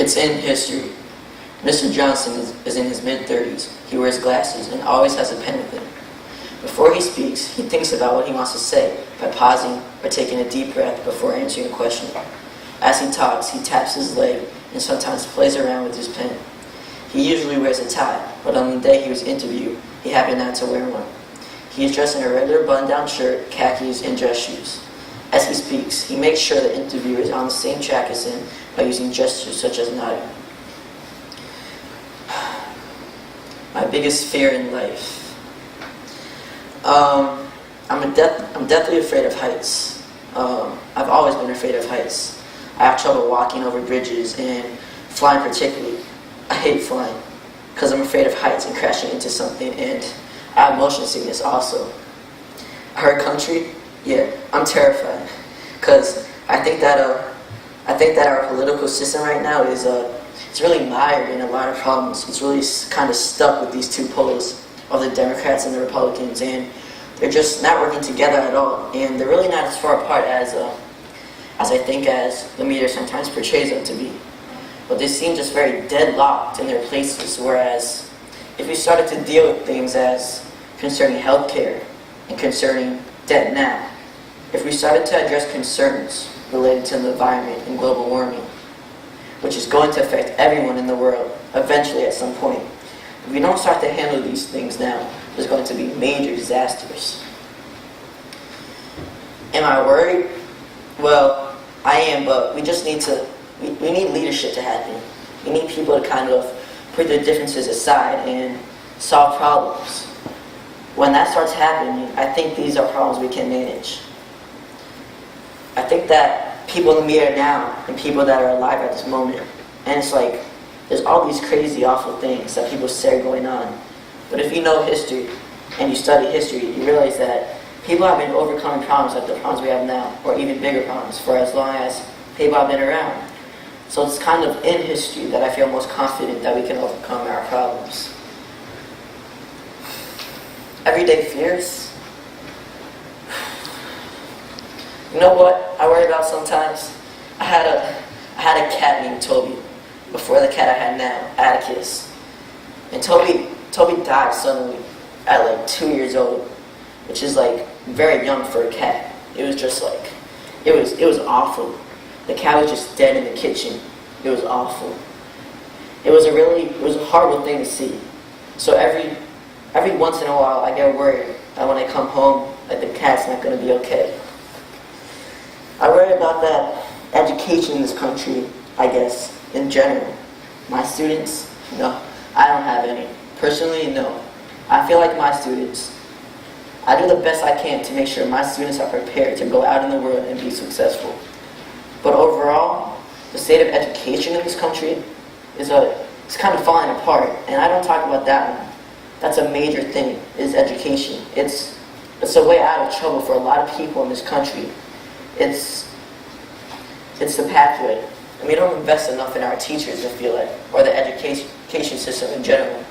It's in history. Mr. Johnson is in his mid-30s. He wears glasses and always has a pen with him. Before he speaks, he thinks about what he wants to say by pausing or taking a deep breath before answering a question. As he talks, he taps his leg and sometimes plays around with his pen. He usually wears a tie, but on the day he was interviewed, he happened not to wear one. He is dressed in a regular button-down shirt, khakis, and dress shoes. As he speaks, he makes sure the interviewer is on the same track as him by using gestures such as nodding. My biggest fear in life. I'm deathly afraid of heights. I've always been afraid of heights. I have trouble walking over bridges and flying particularly. I hate flying because I'm afraid of heights and crashing into something, and I have motion sickness also. Our country, yeah, I'm terrified because I think that our political system right now is it's really mired in a lot of problems. It's really kind of stuck with these two poles of the Democrats and the Republicans, and they're just not working together at all. And they're really not as far apart as I think as the media sometimes portrays them to be. But they seem just very deadlocked in their places. Whereas if we started to deal with things as concerning healthcare and concerning debt now, if we started to address concerns related to the environment and global warming, which is going to affect everyone in the world eventually at some point, if we don't start to handle these things now, there's going to be major disasters. Am I worried? Well, I am, but we just need to, we need leadership to happen. We need people to kind of put their differences aside and solve problems. When that starts happening, I think these are problems we can manage. I think that people in the media now and people that are alive at this moment, and it's like, there's all these crazy, awful things that people say are going on. But if you know history and you study history, you realize that people have been overcoming problems like the problems we have now, or even bigger problems, for as long as people have been around. So it's kind of in history that I feel most confident that we can overcome our problems. Everyday fears. You know what I worry about sometimes? I had a cat named Toby. Before the cat I had now, Atticus. And Toby died suddenly at like 2 years old, which is like very young for a cat. It was just like, it was awful. The cat was just dead in the kitchen. It was awful. It was a horrible thing to see. So every once in a while I get worried that when I come home, that the cat's not going to be okay. I worry about that education in this country, I guess, in general. My students, no, I don't have any. Personally, no. I feel like my students, I do the best I can to make sure my students are prepared to go out in the world and be successful. But overall, the state of education in this country it's kind of falling apart, and I don't talk about that one. That's a major thing, is education. It's a way out of trouble for a lot of people in this country. It's the pathway. And we don't invest enough in our teachers, I feel like, or the education system in general.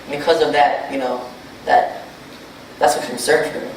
And because of that, that's a concern for me.